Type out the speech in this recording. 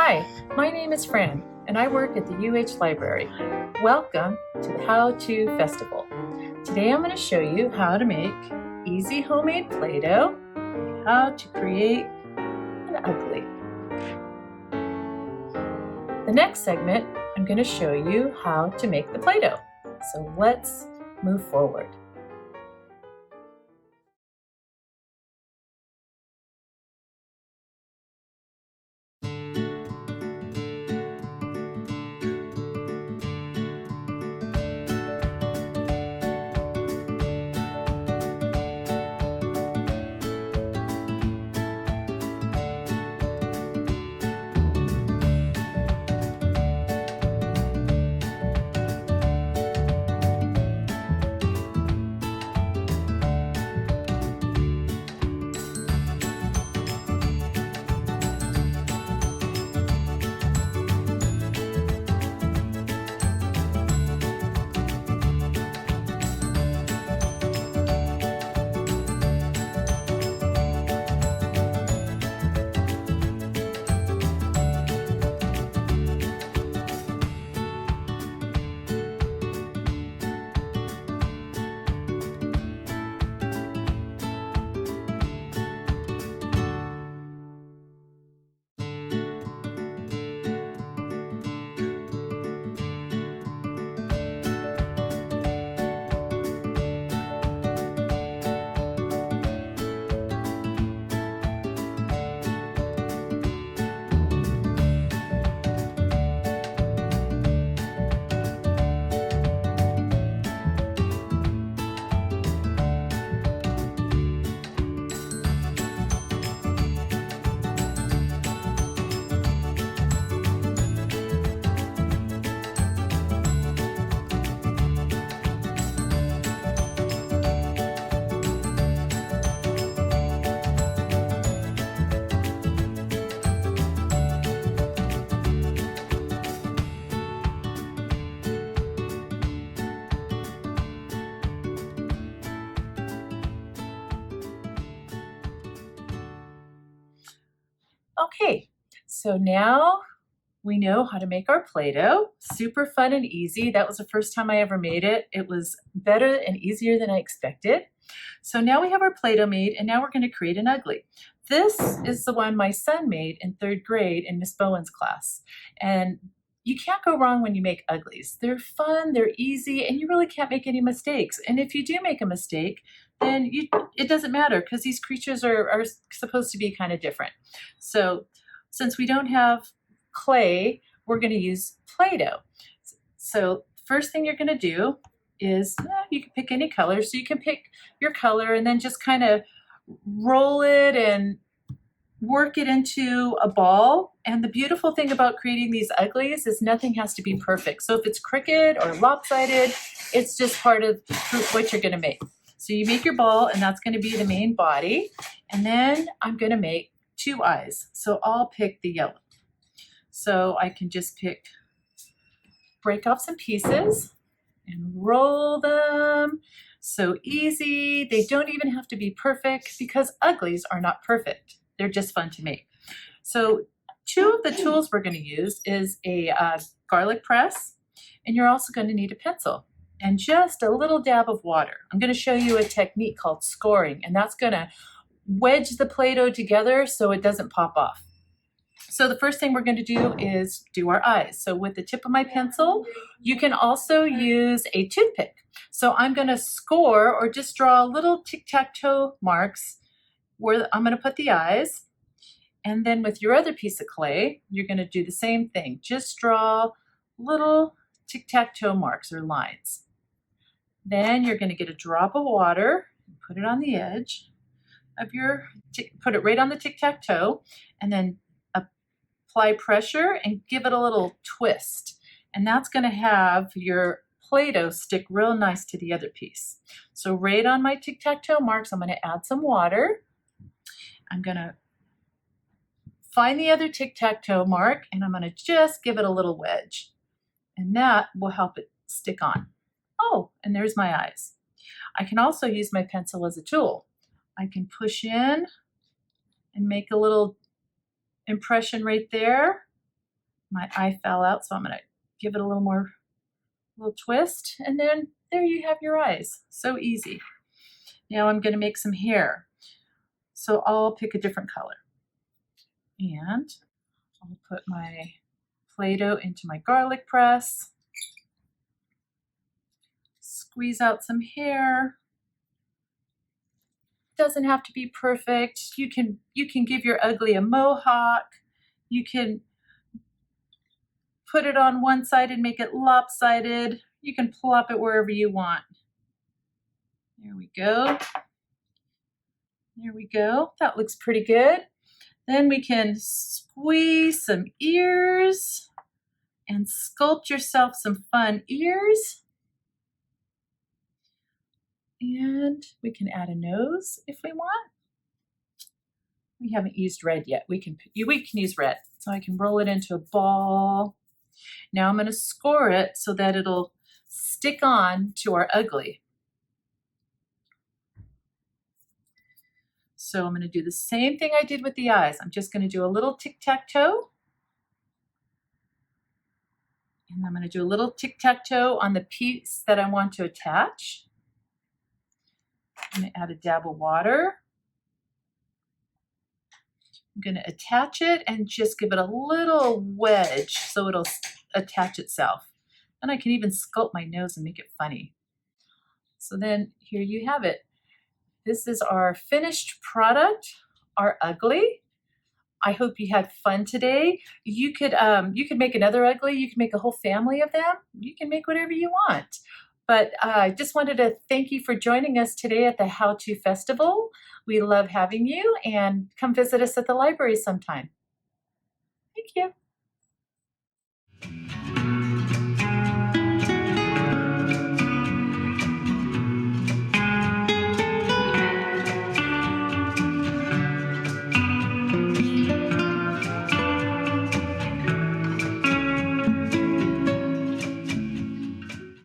Hi, my name is Fran, and I work at the UH Library. Welcome to the How To Festival. Today I'm going to show you how to make easy homemade Play-Doh and how to create an ugly. The next segment, I'm going to show you how to make the Play-Doh. So let's move forward. Okay, so now we know how to make our Play-Doh. Super fun and easy. That was the first time I ever made it. It was better and easier than I expected. So now we have our Play-Doh made, and now we're going to create an ugly. This is the one my son made in 3rd grade in Miss Bowen's class. And you can't go wrong when you make uglies. They're fun, they're easy, and you really can't make any mistakes. And if you do make a mistake, then it doesn't matter because these creatures are supposed to be kind of different. So since we don't have clay, we're going to use Play-Doh. So first thing you're going to do is you can pick any color. So you can pick your color and then just kind of roll it and work it into a ball. And the beautiful thing about creating these uglies is nothing has to be perfect. So if it's crooked or lopsided, it's just part of what you're going to make. So you make your ball, and that's going to be the main body. And then I'm going to make 2 eyes. So I'll pick the yellow. So I can just break off some pieces and roll them. So easy. They don't even have to be perfect because uglies are not perfect. They're just fun to make. So 2 of the tools we're going to use is a garlic press, and you're also going to need a pencil and just a little dab of water. I'm going to show you a technique called scoring, and that's going to wedge the Play-Doh together so it doesn't pop off. So the first thing we're going to do is do our eyes. So with the tip of my pencil, you can also use a toothpick. So I'm going to score or just draw little tic-tac-toe marks where I'm going to put the eyes. And then with your other piece of clay, you're going to do the same thing. Just draw little tic-tac-toe marks or lines. Then you're going to get a drop of water and put it on the edge of put it right on the tic-tac-toe, and then apply pressure and give it a little twist. And that's going to have your Play-Doh stick real nice to the other piece. So right on my tic-tac-toe marks, I'm going to add some water. I'm going to find the other tic-tac-toe mark, and I'm going to just give it a little wedge. And that will help it stick on. Oh, and there's my eyes. I can also use my pencil as a tool. I can push in and make a little impression right there My eye fell out, so I'm gonna give it a little twist, and then there you have your eyes. So easy. Now I'm gonna make some hair. So I'll pick a different color. And I'll put my Play-Doh into my garlic press. Squeeze out some hair. Doesn't have to be perfect. You can give your ugly a mohawk. You can put it on one side and make it lopsided. You can plop it wherever you want. There we go. There we go. That looks pretty good. Then we can squeeze some ears and sculpt yourself some fun ears. And we can add a nose if we want. We haven't used red yet. We can use red. So I can roll it into a ball. Now I'm going to score it so that it'll stick on to our ugly. So I'm going to do the same thing I did with the eyes. I'm just going to do a little tic-tac-toe. And I'm going to do a little tic-tac-toe on the piece that I want to attach. I'm going to add a dab of water. I'm going to attach it and just give it a little wedge so it'll attach itself. And I can even sculpt my nose and make it funny. So then here you have it. This is our finished product, our ugly. I hope you had fun today. You could make another ugly. You can make a whole family of them. You can make whatever you want. But I just wanted to thank you for joining us today at the How To Festival. We love having you, and come visit us at the library sometime. Thank you.